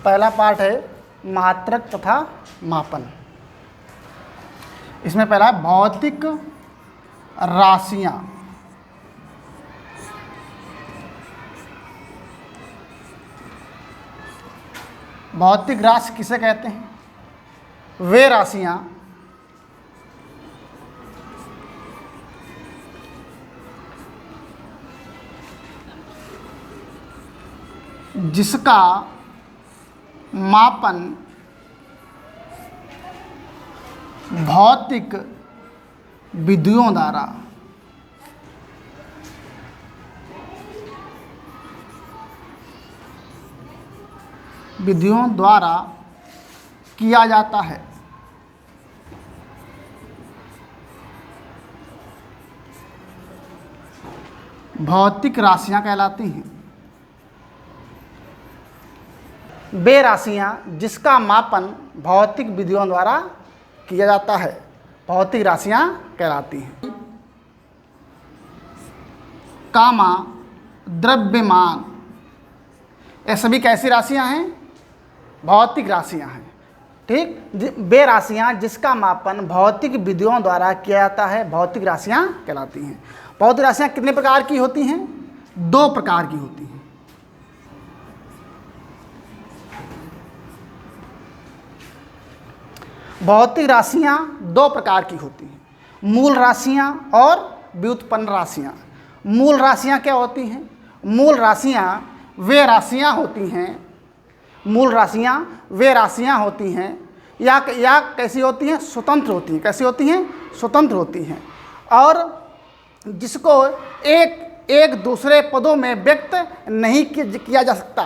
पहला पार्ट है मात्रक तथा मापन। इसमें पहला है भौतिक राशियां। भौतिक राशि किसे कहते हैं? वे राशियां जिसका मापन भौतिक विधियों द्वारा किया जाता है। भौतिक राशियां कहलाती हैं। वे राशियां जिसका मापन भौतिक विधियों द्वारा किया जाता है, भौतिक राशियां कहलाती हैं। कामा, द्रव्यमान, ये सभी कैसी राशियां हैं? भौतिक राशियां हैं। ठीक, वे राशियां जिसका मापन भौतिक विधियों द्वारा किया जाता है, भौतिक राशियां कहलाती हैं। भौतिक राशियां कितने प्रकार की होती हैं? 2 प्रकार की होती हैं। भौतिक राशियां 2 प्रकार की होती हैं, मूल राशियां और व्युत्पन्न राशियां। मूल राशियां क्या होती हैं? मूल राशियां वे राशियां होती हैं, मूल राशियां वे राशियां होती हैं या कैसी होती हैं? स्वतंत्र होती हैं। कैसी होती हैं? स्वतंत्र होती हैं, और जिसको एक दूसरे पदों में व्यक्त नहीं किया जा सकता।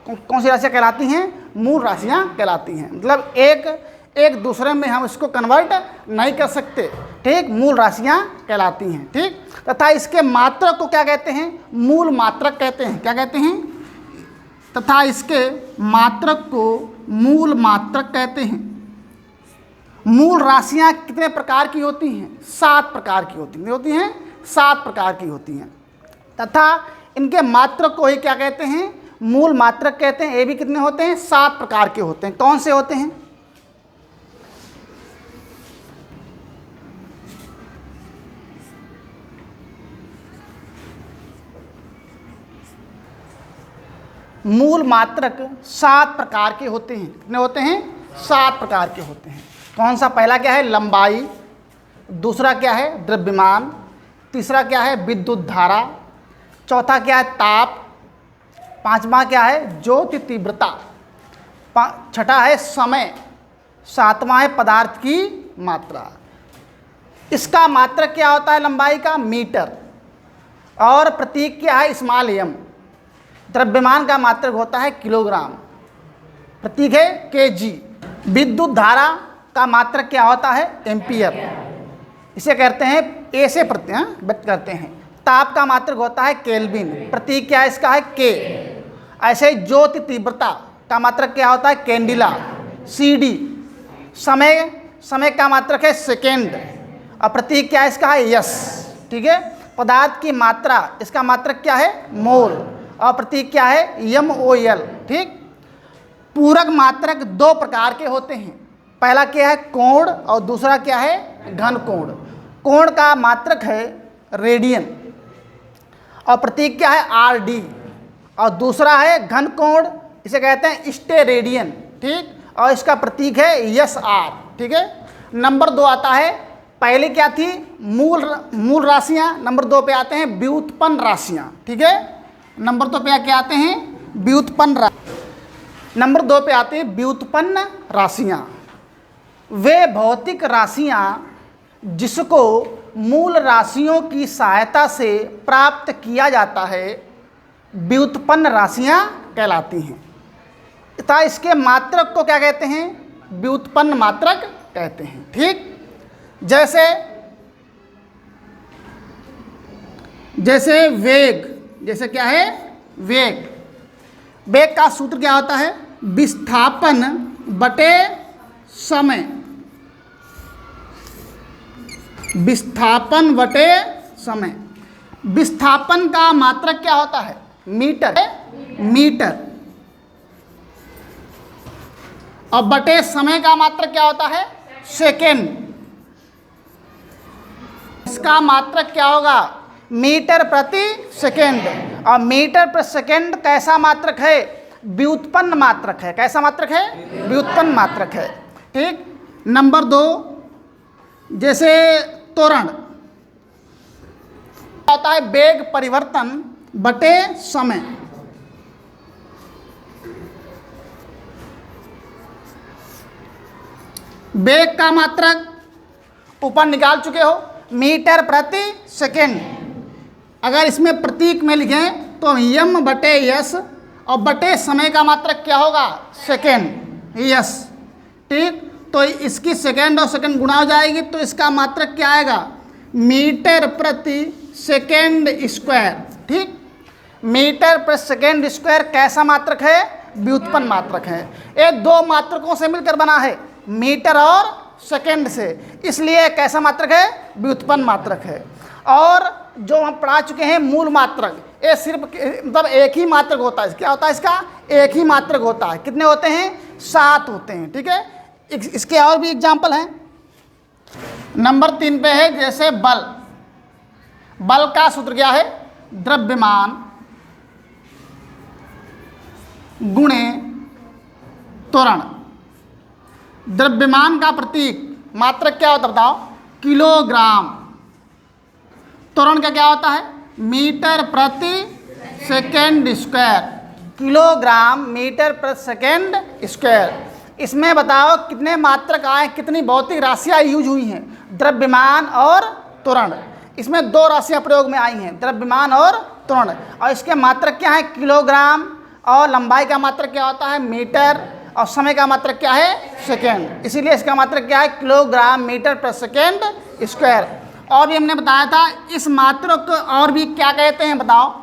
कौन सी राशियां कहलाती हैं? मूल राशियां कहलाती हैं। मतलब एक दूसरे में हम इसको कन्वर्ट नहीं कर सकते। ठीक, मूल राशियां कहलाती हैं। ठीक, तथा इसके मात्रक को क्या कहते हैं? मूल मात्रक कहते हैं। क्या कहते हैं? तथा इसके मात्रक को मूल मात्रक कहते हैं। मूल राशियां कितने प्रकार की होती हैं? 7 प्रकार की होती हैं। 7 प्रकार की होती हैं, तथा इनके मात्रक को ही क्या कहते हैं? मूल मात्रक कहते हैं। ये भी कितने होते हैं? 7 प्रकार के होते हैं। कौन से होते हैं? मूल मात्रक 7 प्रकार के होते हैं। कितने होते हैं? 7 प्रकार के होते हैं। कौन सा? पहला क्या है? लंबाई। दूसरा क्या है? द्रव्यमान। तीसरा क्या है? विद्युत धारा। चौथा क्या है? ताप। पांचवा क्या है? ज्योति तीव्रता। छठा है समय। सातवां है पदार्थ की मात्रा। इसका मात्रक क्या होता है? लंबाई का मीटर, और प्रतीक क्या है? Small M. द्रव्यमान का मात्रक होता है किलोग्राम, प्रतीक है केजी। विद्युत धारा का मात्रक क्या होता है? एम्पियर, इसे कहते हैं ए से व्यक्त करते हैं। ताप का मात्रक होता है केल्विन, प्रतीक क्या है इसका? है के। ऐसे ही ज्योति का मात्रक क्या होता है? कैंडिला, सीडी। समय का मात्रक है सेकेंड, और प्रतीक क्या है इसका? है यस। ठीक है। पदार्थ की मात्रा, इसका मात्रक क्या है? मोल, और प्रतीक क्या है? MOL। ठीक। पूरक मात्रक 2 प्रकार के होते हैं। पहला क्या है? कोण, और दूसरा क्या है? घन कोण। कोण का मात्रक है रेडियन, और प्रतीक क्या है? RD, और दूसरा है घन कोण, इसे कहते हैं स्टेरेडियन। ठीक, और इसका प्रतीक है SR। ठीक है। नंबर 2 आता है, पहले क्या थी? मूल राशियां। नंबर 2 पे आते हैं व्युत्पन्न राशियां। ठीक है। नंबर 2 पे क्या आते हैं? व्युत्पन्न। नंबर 2 पे आते हैं व्युत्पन्न राशियां। वे भौतिक राशियां जिसको मूल राशियों की सहायता से प्राप्त किया जाता है, व्युत्पन्न राशियां कहलाती हैं। तथा इसके मात्रक को क्या कहते हैं? व्युत्पन्न मात्रक कहते हैं। ठीक। जैसे वेग, जैसे क्या है? वेग। वेग का सूत्र क्या होता है? विस्थापन बटे समय। विस्थापन बटे समय। विस्थापन का मात्रक क्या होता है? मीटर। मीटर। और बटे समय का मात्रक क्या होता है? सेकेंड। इसका मात्रक क्या होगा? मीटर प्रति सेकेंड। और मीटर प्रति सेकेंड कैसा मात्रक है? व्युत्पन्न मात्रक है। कैसा मात्रक है? व्युत्पन्न मात्रक है। ठीक। नंबर 2, जैसे त्वरण होता है वेग परिवर्तन बटे समय। वेग का मात्रक ऊपर निकाल चुके हो, मीटर प्रति सेकेंड। अगर इसमें प्रतीक में लिखें तो यम बटे यस, और बटे समय का मात्रक क्या होगा? Second, yes. ठीक। तो इसकी सेकेंड और सेकेंड गुणा हो जाएगी, तो इसका मात्रक क्या आएगा? मीटर प्रति सेकेंड स्क्वायर। ठीक। मीटर प्रति सेकेंड स्क्वायर कैसा मात्रक है? व्युत्पन्न मात्रक है। ये दो मात्रकों से मिलकर बना है, मीटर और सेकेंड से, इसलिए कैसा मात्रक है? व्युत्पन्न मात्रक है। और जो हम पढ़ा चुके हैं मूल मात्रक, ये सिर्फ मतलब एक ही मात्रक होता है। क्या होता है इसका? एक ही मात्रक होता है। कितने होते हैं? 7 होते हैं। ठीक है। इसके और भी एग्जाम्पल हैं। नंबर 3 पे है जैसे बल। बल का सूत्र क्या है? द्रव्यमान गुणे त्वरण। द्रव्यमान का प्रतीक मात्रक क्या होता है बताओ? किलोग्राम। त्वरण का क्या होता है? मीटर प्रति सेकेंड स्क्वायर। किलोग्राम मीटर प्रति सेकेंड स्क्वायर। इसमें बताओ कितने मात्रक आए, कितनी भौतिक राशियाँ यूज हुई हैं? द्रव्यमान और त्वरण। इसमें 2 राशियाँ प्रयोग में आई हैं, द्रव्यमान और त्वरण। और इसके मात्रक क्या है? किलोग्राम। और लंबाई का मात्रक क्या होता है? मीटर। और समय का मात्रक क्या है? सेकेंड। इसीलिए इसका मात्रक क्या है? किलोग्राम मीटर प्रति सेकेंड स्क्वायर। और भी हमने बताया था इस मात्रक को और भी क्या कहते हैं बताओ?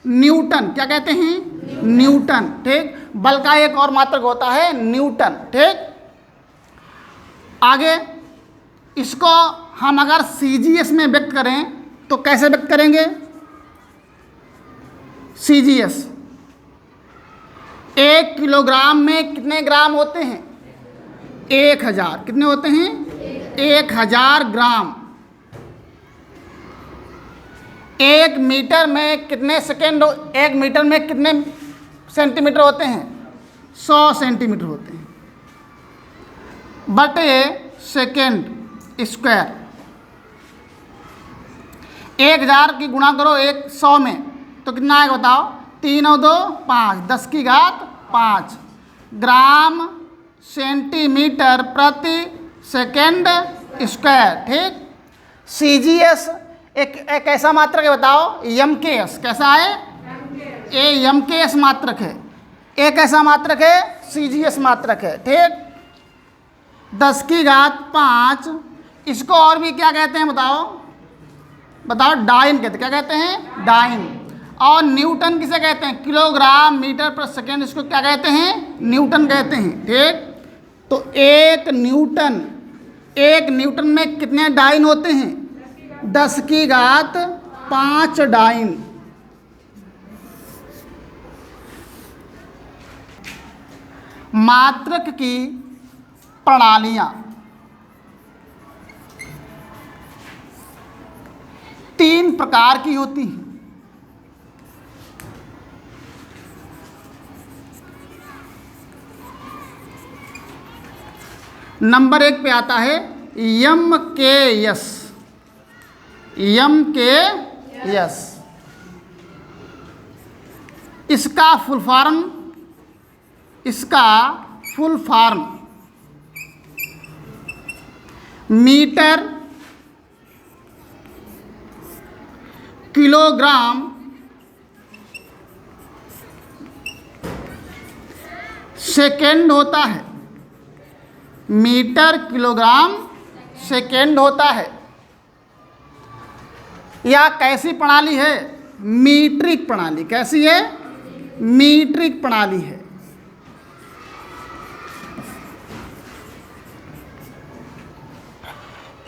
न्यूटन। क्या कहते हैं? न्यूटन। ठीक। बल का एक और मात्रक होता है न्यूटन। ठीक। आगे इसको हम अगर सीजीएस में व्यक्त करें तो कैसे व्यक्त करेंगे? सीजीएस 1 किलोग्राम में कितने ग्राम होते हैं? 1000। कितने होते हैं? 1000 ग्राम। 1 मीटर में कितने सेकेंड? 1 मीटर में कितने सेंटीमीटर होते हैं? 100 सेंटीमीटर होते हैं। बटे सेकेंड स्क्वायर। 1000 की गुणा करो 100 में तो कितना आएगा बताओ? 3 और 2 5, 10 की घात 5 ग्राम सेंटीमीटर प्रति सेकेंड स्क्वायर। ठीक। सीजीएस एक ऐसा मात्रक है बताओ? एमकेएस। कैसा है? ये एमकेएस मात्रक है। एक ऐसा मात्रक है सीजीएस मात्रक है। ठीक। 10 की घात 5। इसको और भी क्या कहते हैं बताओ? बताओ। डाइन कहते हैं। क्या कहते हैं? डाइन। और न्यूटन किसे कहते हैं? किलोग्राम मीटर पर सेकेंड। इसको क्या कहते हैं? न्यूटन कहते हैं। ठीक। तो 1 न्यूटन में कितने डाइन होते हैं? 10 की घात 5 डाइन। मात्रक की प्रणालियां 3 प्रकार की होती हैं। नंबर 1 पे आता है एमकेएस। एमकेएस इसका full form metre kilogram second होता है। मीटर किलोग्राम सेकेंड होता है। या कैसी प्रणाली है? मीट्रिक प्रणाली। कैसी है? मीट्रिक प्रणाली है।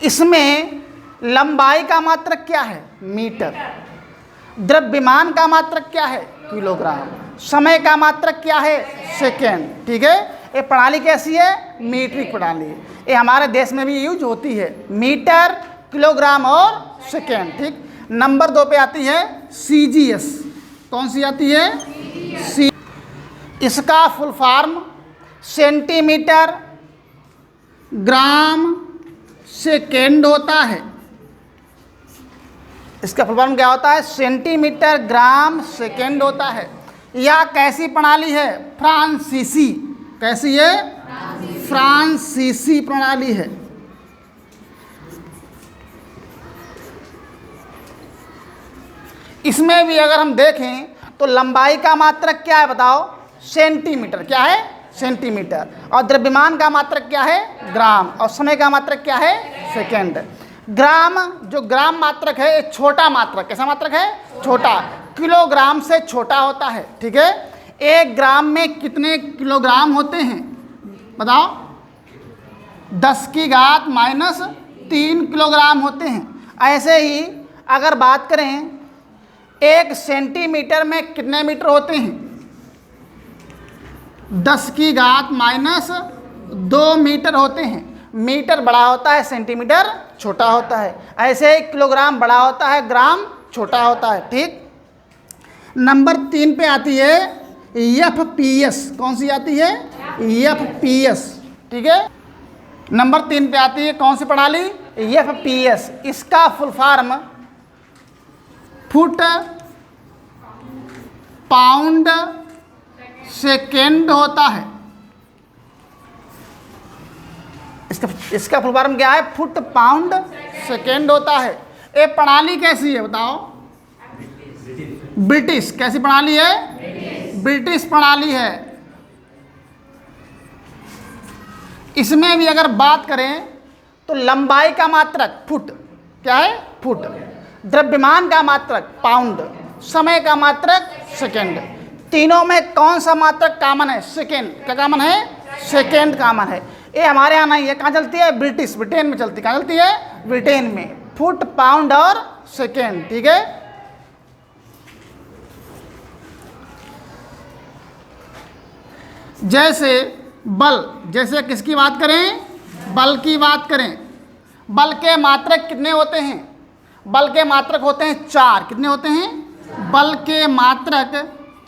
इसमें लंबाई का मात्रक क्या है? मीटर। द्रव्यमान का मात्रक क्या है? किलोग्राम। समय का मात्रक क्या है? सेकेंड। ठीक है। ये प्रणाली कैसी है? मीट्रिक प्रणाली है। ये हमारे देश में भी यूज होती है, मीटर, किलोग्राम और सेकेंड। ठीक। नंबर 2 पे आती है CGS। कौन सी आती है? सी। इसका full form centimetre gram second होता है। इसका फुल फॉर्म क्या होता है? सेंटीमीटर ग्राम सेकेंड होता है। यह कैसी प्रणाली है? फ्रांसीसी। कैसी है? फ्रांसीसी प्रणाली है। इसमें भी अगर हम देखें तो लंबाई का मात्रक क्या है बताओ? सेंटीमीटर। क्या है? सेंटीमीटर। और द्रव्यमान का मात्रक क्या है? ग्राम। और समय का मात्रक क्या है? सेकेंड। ग्राम, जो ग्राम मात्रक है, एक छोटा मात्रक। कैसा मात्रक है? छोटा। किलोग्राम से छोटा होता है। ठीक है। 1 ग्राम में कितने किलोग्राम होते हैं बताओ? 10⁻³ किलोग्राम होते हैं। ऐसे ही अगर बात करें 1 सेंटीमीटर में कितने मीटर होते हैं? 10⁻² मीटर होते हैं। मीटर बड़ा होता है, सेंटीमीटर छोटा होता है। ऐसे ही किलोग्राम बड़ा होता है, ग्राम छोटा होता है। ठीक। नंबर 3 पे आती है FPS। कौन सी आती है? FPS। ठीक है। नंबर 3 पे आती है कौन सी प्रणाली? FPS। इसका full form foot pound second होता है। इसका फुल फॉर्म क्या है? फुट पाउंड सेकेंड होता है। ये प्रणाली कैसी है बताओ? ब्रिटिश। कैसी प्रणाली है? ब्रिटिश प्रणाली है। इसमें भी अगर बात करें तो लंबाई का मात्रक फुट। क्या है? फुट। द्रव्यमान का मात्रक पाउंड। समय का मात्रक सेकेंड। तीनों में कौन सा मात्रक कॉमन है? सेकेंड। क्या कॉमन है? सेकेंड कॉमन है। ये हमारे यहाँ नहीं है। कहाँ चलती है? ब्रिटेन में चलती है। कहाँ चलती है? ब्रिटेन में। फुट, पाउंड और सेकेंड। ठीक है। जैसे बल, जैसे किसकी बात करें? बल की बात करें। बल के मात्रक कितने होते हैं? बल के मात्रक होते हैं 4। कितने होते हैं? बल के मात्रक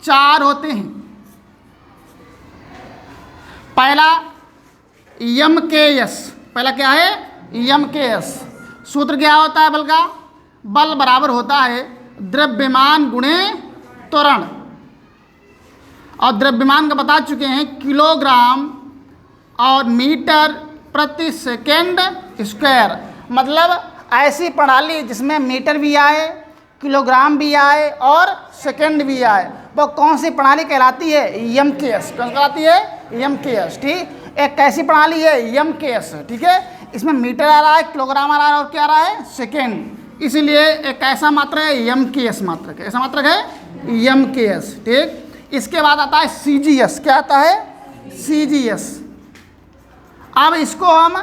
4 होते हैं। पहला MKS। पहला क्या है? MKS। सूत्र क्या होता है बल का? बल बराबर होता है द्रव्यमान गुणे त्वरण। और द्रव्यमान का बता चुके हैं किलोग्राम और मीटर प्रति सेकेंड स्क्वायर। मतलब ऐसी प्रणाली जिसमें मीटर भी आए, किलोग्राम भी आए और सेकेंड भी आए, वो कौन सी प्रणाली कहलाती है? MKS। कौन कहलाती है? MKS। ठीक। एक कैसी प्रणाली है? MKS। ठीक है। इसमें मीटर आ रहा है, किलोग्राम आ रहा है और क्या आ रहा है? सेकेंड। इसलिए एक ऐसा मात्रक है MKS मात्रक। ऐसा मात्रक है MKS। ठीक। इसके बाद आता है CGS। क्या आता है? CGS। अब इसको हम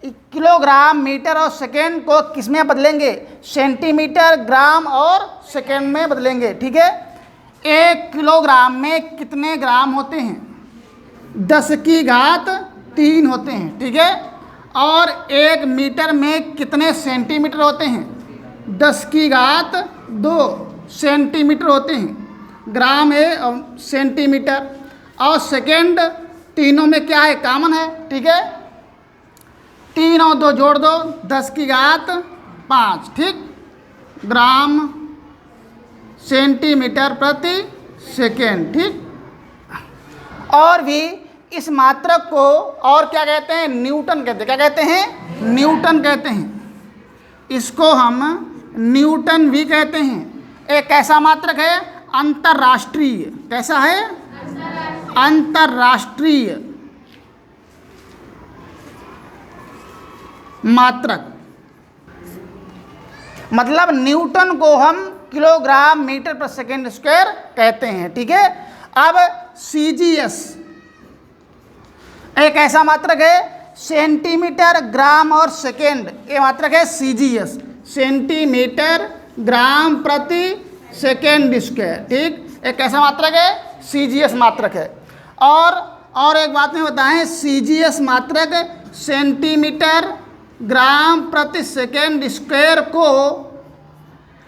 किलोग्राम, मीटर और सेकेंड को किस में बदलेंगे? सेंटीमीटर, ग्राम और सेकेंड में बदलेंगे। ठीक है। 1 किलोग्राम में कितने ग्राम होते हैं? 10⁻³ होते हैं। ठीक है। और 1 मीटर में कितने सेंटीमीटर होते हैं? 10⁻² सेंटीमीटर होते हैं। ग्राम है और सेंटीमीटर और सेकेंड, तीनों में क्या है? कॉमन है। ठीक है। 3 और 2 जोड़ दो, 10⁵ ठीक। ग्राम सेंटीमीटर प्रति सेकेंड। ठीक। और भी इस मात्रक को और क्या कहते हैं? न्यूटन कहते हैं। क्या कहते हैं? न्यूटन कहते हैं। इसको हम न्यूटन भी कहते हैं। एक कैसा मात्रक है? अंतर्राष्ट्रीय। कैसा है? अंतर्राष्ट्रीय मात्रक। मतलब न्यूटन को हम किलोग्राम मीटर पर सेकेंड स्क्वायर कहते हैं। ठीक है। अब CGS एक ऐसा मात्रक है, सेंटीमीटर, ग्राम और सेकेंड। ये मात्रक है CGS, सेंटीमीटर ग्राम प्रति सेकेंड स्क्वायर। ठीक। एक ऐसा मात्रक है CGS मात्रक है। और और एक बात में बताएं, CGS मात्रक सेंटीमीटर ग्राम प्रति सेकेंड स्क्वायर को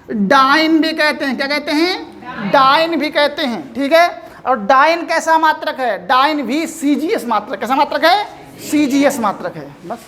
डाइन भी कहते हैं। क्या कहते हैं? डाइन भी कहते हैं। ठीक है, और डाइन कैसा मात्रक है? डाइन भी CGS मात्रक। कैसा मात्रक है? CGS मात्रक है। बस।